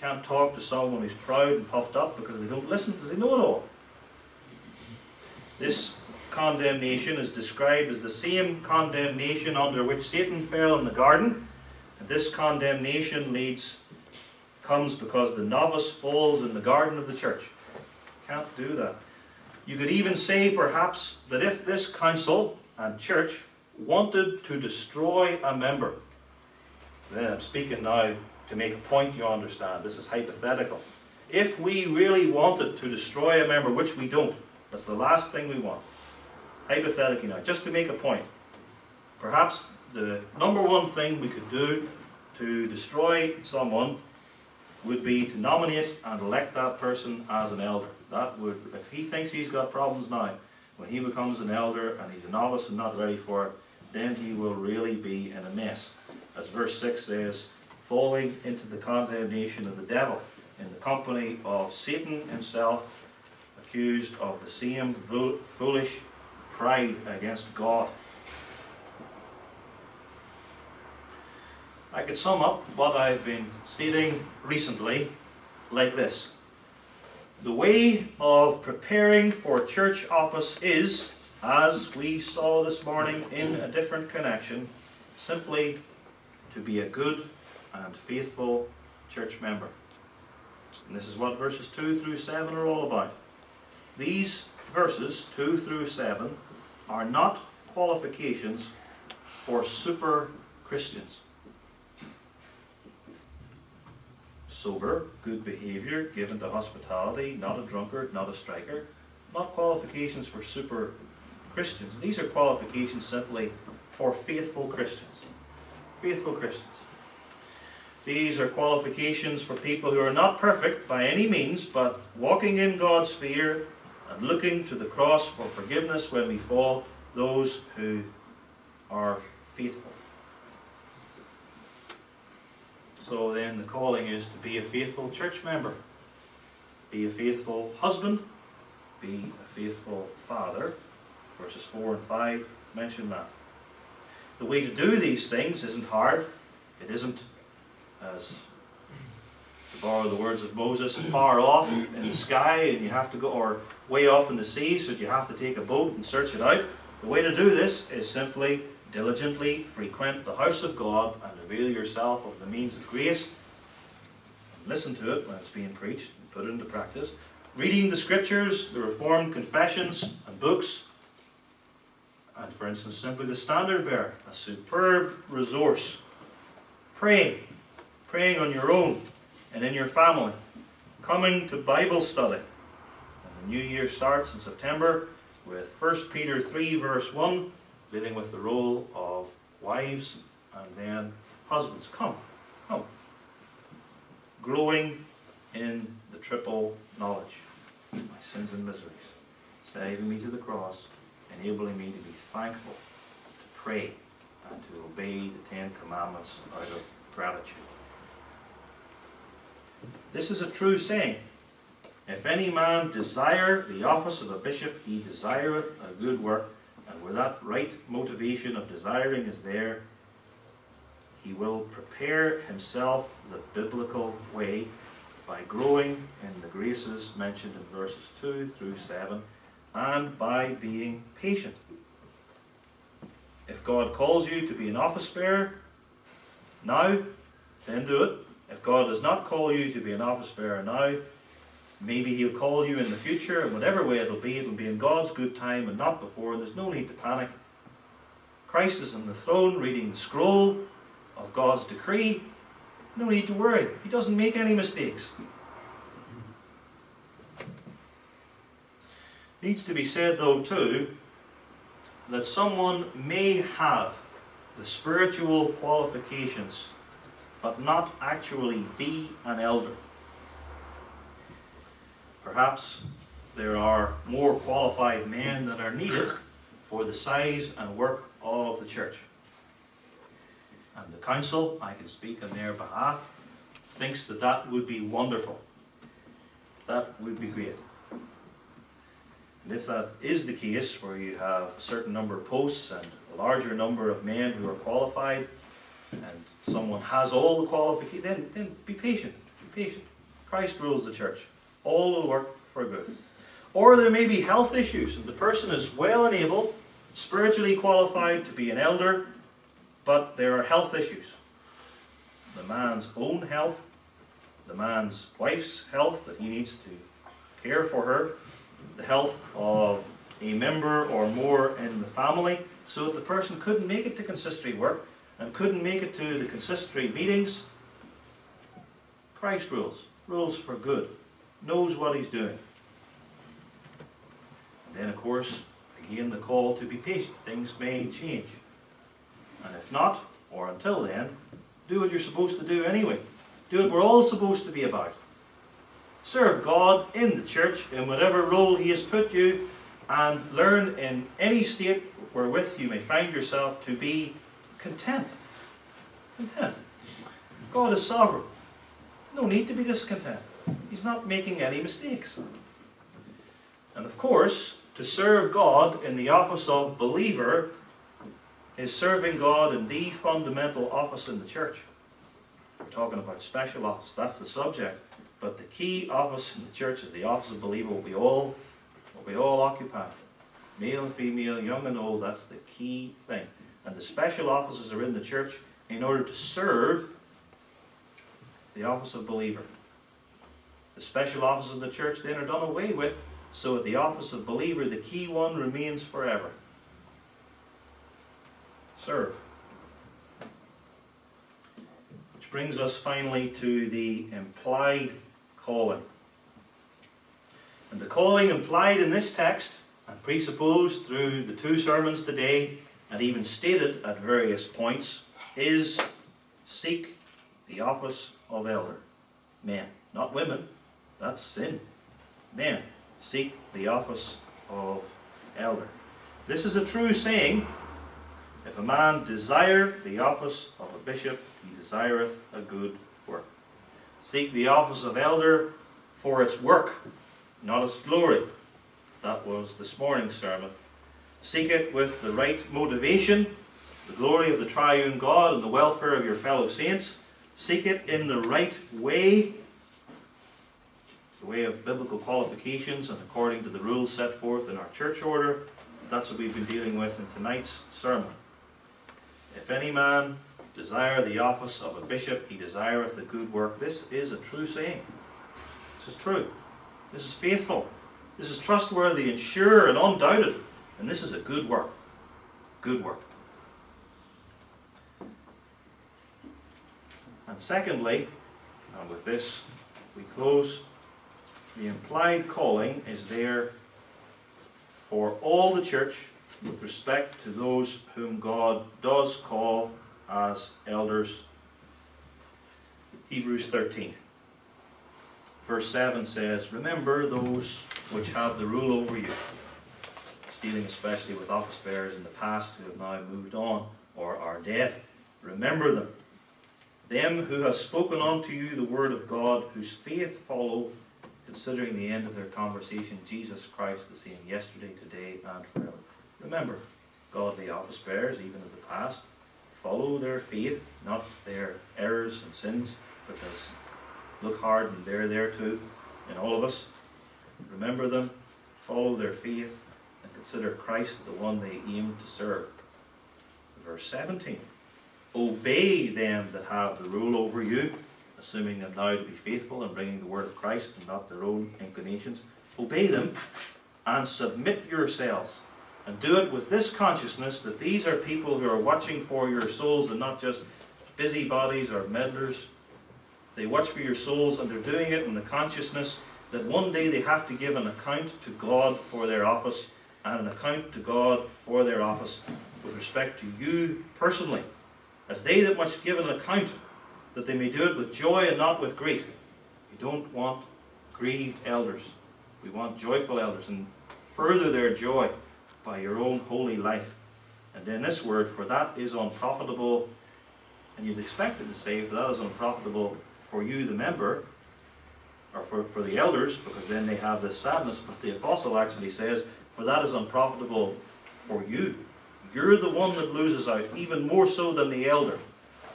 can't talk to someone who's proud and puffed up because they don't listen, because they know it all. This condemnation is described as the same condemnation under which Satan fell in the garden. And this condemnation comes because the novice falls in the garden of the church. Can't do that. You could even say perhaps that if this council and church wanted to destroy a member, then I'm speaking now to make a point, you understand. This is hypothetical. If we really wanted to destroy a member, which we don't, that's the last thing we want. Hypothetically now, just to make a point. Perhaps the number one thing we could do to destroy someone would be to nominate and elect that person as an elder. That would, if he thinks he's got problems now, when he becomes an elder and he's a novice and not ready for it, then he will really be in a mess. As verse 6 says, falling into the condemnation of the devil in the company of Satan himself, accused of the same foolish pride against God. I could sum up what I've been stating recently like this. The way of preparing for church office is, as we saw this morning in a different connection, simply to be a good and faithful church member. And this is what verses 2 through 7 are all about. These verses 2 through 7 are not qualifications for super Christians. Sober, good behavior, given to hospitality, not a drunkard, not a striker. Not qualifications for super Christians. These are qualifications simply for faithful Christians. Faithful Christians. These are qualifications for people who are not perfect by any means, but walking in God's fear and looking to the cross for forgiveness when we fall, those who are faithful. So then the calling is to be a faithful church member, be a faithful husband, be a faithful father. Verses 4 and 5 mention that. The way to do these things isn't hard. It isn't, as to borrow the words of Moses, far off in the sky and you have to go, or way off in the sea so that you have to take a boat and search it out. The way to do this is simply diligently frequent the house of God and avail yourself of the means of grace. And listen to it when it's being preached and put it into practice. Reading the scriptures, the Reformed confessions and books, and for instance simply the Standard Bearer, a superb resource. Praying on your own and in your family. Coming to Bible study. And the new year starts in September with 1 Peter 3 verse 1, dealing with the role of wives and then husbands. Come. Growing in the triple knowledge. My sins and miseries. Saving me to the cross. Enabling me to be thankful, to pray, and to obey the 10 Commandments out of gratitude. This is a true saying. If any man desire the office of a bishop, he desireth a good work, and where that right motivation of desiring is there, he will prepare himself the biblical way by growing in the graces mentioned in verses 2 through 7, and by being patient. If God calls you to be an office bearer now, then do it. If God does not call you to be an office bearer now, maybe He'll call you in the future, and whatever way it'll be in God's good time and not before, and there's no need to panic. Christ is on the throne reading the scroll of God's decree. No need to worry. He doesn't make any mistakes. Needs to be said though too that someone may have the spiritual qualifications but not actually be an elder. Perhaps there are more qualified men that are needed for the size and work of the church. And the council, I can speak on their behalf, thinks that that would be wonderful. That would be great. And if that is the case, where you have a certain number of posts and a larger number of men who are qualified, and someone has all the qualifications, then be patient. Be patient. Christ rules the church. All will work for good. Or there may be health issues, and the person is well and able, spiritually qualified to be an elder, but there are health issues. The man's own health, the man's wife's health, that he needs to care for her, the health of a member or more in the family, so that the person couldn't make it to consistory work and couldn't make it to the consistory meetings. Christ rules for good, knows what he's doing. And then, of course, again, the call to be patient. Things may change. And if not, or until then, do what you're supposed to do anyway. Do what we're all supposed to be about. Serve God in the church in whatever role he has put you, and learn in any state wherewith you may find yourself to be content. Content. God is sovereign. No need to be discontent. He's not making any mistakes. And of course, to serve God in the office of believer is serving God in the fundamental office in the church. We're talking about special office. That's the subject. But the key office in the church is the office of believer, what we all occupy. Male and female, young and old, that's the key thing. And the special offices are in the church in order to serve the office of believer. The special offices in the church then are done away with, so at the office of believer, the key one remains forever. Serve. Which brings us finally to the implied calling. And the calling implied in this text, and presupposed through the two sermons today, and even stated at various points, is seek the office of elder. Men, not women. That's sin. Men, seek the office of elder. This is a true saying. If a man desire the office of a bishop, he desireth a good work. Seek the office of elder for its work, not its glory. That was this morning's sermon. Seek it with the right motivation, the glory of the triune God and the welfare of your fellow saints. Seek it in the right way, the way of biblical qualifications and according to the rules set forth in our church order. That's what we've been dealing with in tonight's sermon. If any man desire the office of a bishop, he desireth a good work. This is a true saying. This is true. This is faithful. This is trustworthy and sure and undoubted. And this is a good work. Good work. And secondly, and with this we close, the implied calling is there for all the church with respect to those whom God does call as elders. Hebrews 13. Verse 7 says, remember those which have the rule over you. It's dealing especially with office bearers in the past who have now moved on or are dead. Remember them. Them who have spoken unto you the word of God, whose faith follow, considering the end of their conversation, Jesus Christ the same yesterday, today, and forever. Remember, godly office bearers, even of the past, follow their faith, not their errors and sins, because look hard and they're there too, in all of us. Remember them, follow their faith, and consider Christ the one they aim to serve. Verse 17. Obey them that have the rule over you, assuming them now to be faithful and bringing the word of Christ and not their own inclinations. Obey them and submit yourselves. And do it with this consciousness that these are people who are watching for your souls and not just busybodies or meddlers. They watch for your souls, and they're doing it in the consciousness that one day they have to give an account to God for their office, and an account to God for their office with respect to you personally, as they that must give an account, that they may do it with joy and not with grief. We don't want grieved elders. We want joyful elders, and further their joy by your own holy life. And then this word, for that is unprofitable, and you'd expect it to say, for that is unprofitable for you, the member, or for the elders, because then they have this sadness, but the apostle actually says, for that is unprofitable for you. You're the one that loses out, even more so than the elder.